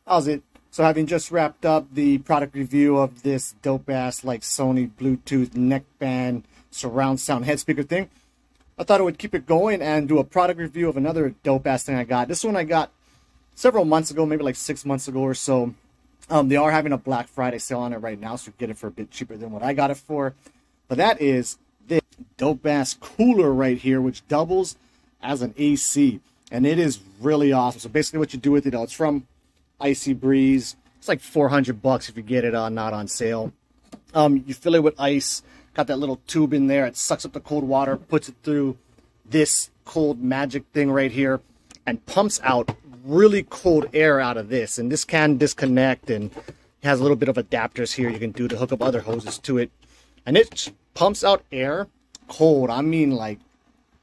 How's it? So having just wrapped up the product review of this dope ass like Sony Bluetooth neckband surround sound head speaker thing, I thought I would keep it going and do a product review of another dope ass thing I got. This one I got several months ago, maybe like 6 months ago or so. They are having a Black Friday sale on it right now, so you get it for a bit cheaper than what I got it for. But that is this dope ass cooler right here, which doubles as an AC, and it is really awesome. So basically, what you do with it, it's from Icybreeze. It's like $400 if you get it not on sale. You fill it with ice. Got that little tube in there. It sucks up the cold water, puts it through this cold magic thing right here, and pumps out really cold air out of this. And this can disconnect, and it has a little bit of adapters here you can do to hook up other hoses to it. And it pumps out air cold. I mean, like,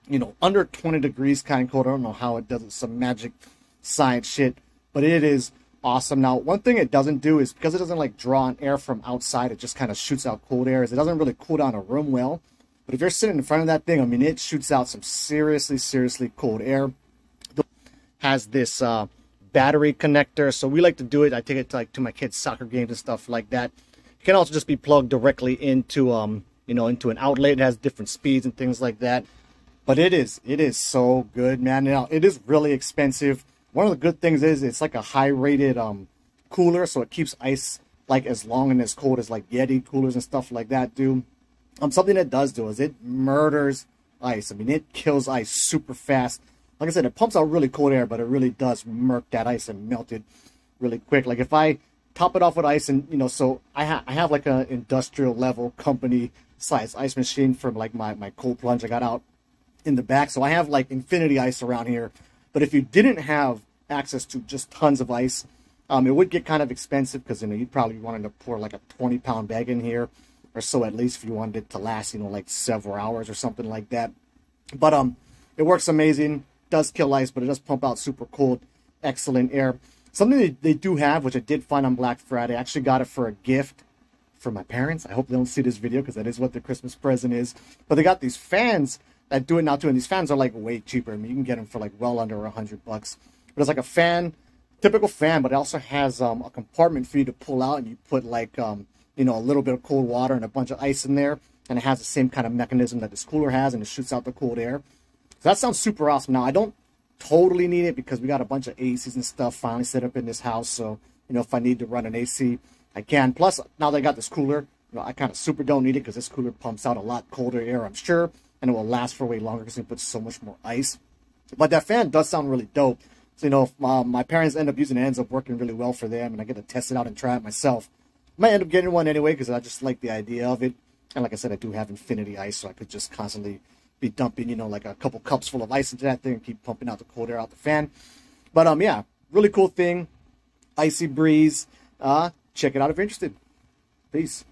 you know, under 20 degrees kind of cold. I don't know how it does it. Some magic science shit, but it is awesome. Now, one thing it doesn't do is, because it doesn't like draw on air from outside, it just kind of shoots out cold air. It doesn't really cool down a room well. But if you're sitting in front of that thing, I mean, it shoots out some seriously cold air. It has this battery connector, so we like to do it. I take it to my kids' soccer games and stuff like that. It can also just be plugged directly into you know, into an outlet. It has different speeds and things like that. But it is so good, man. Now, it is really expensive. One of the good things is it's like a high-rated cooler, so it keeps ice like as long and as cold as like Yeti coolers and stuff like that do. Something it does do is it murders ice. I mean, it kills ice super fast. Like I said, it pumps out really cold air, but it really does murk that ice and melt it really quick. Like if I top it off with ice, and you know, so I have like an industrial level company size ice machine from like my cold plunge I got out in the back. So I have like infinity ice around here. But if you didn't have access to just tons of ice, it would get kind of expensive, because, you know, you'd probably wanted to pour like a 20-pound bag in here or so, at least, if you wanted it to last, you know, like several hours or something like that. But it works amazing. Does kill ice, but it does pump out super cold, excellent air. Something they do have, which I did find on Black Friday, I actually got it for a gift for my parents. I hope they don't see this video, because that is what their Christmas present is. But they got these fans that do it now too, and these fans are like way cheaper. I mean, you can get them for like well under $100. But it's like a fan, typical fan, but it also has a compartment for you to pull out, and you put like you know, a little bit of cold water and a bunch of ice in there, and it has the same kind of mechanism that this cooler has, and it shoots out the cold air. So that sounds super awesome. Now, I don't totally need it, because we got a bunch of ACs and stuff finally set up in this house, so, you know, if I need to run an AC, I can. Plus, now that I got this cooler, you know, I kind of super don't need it, because this cooler pumps out a lot colder air, I'm sure, and it will last for way longer because it puts so much more ice. But that fan does sound really dope. So, you know, if my parents end up using it, ends up working really well for them, and I get to test it out and try it myself. I might end up getting one anyway, because I just like the idea of it. And like I said, I do have infinity ice, so I could just constantly be dumping, you know, like a couple cups full of ice into that thing and keep pumping out the cold air out the fan. But yeah, really cool thing. Icybreeze. Check it out if you're interested. Peace.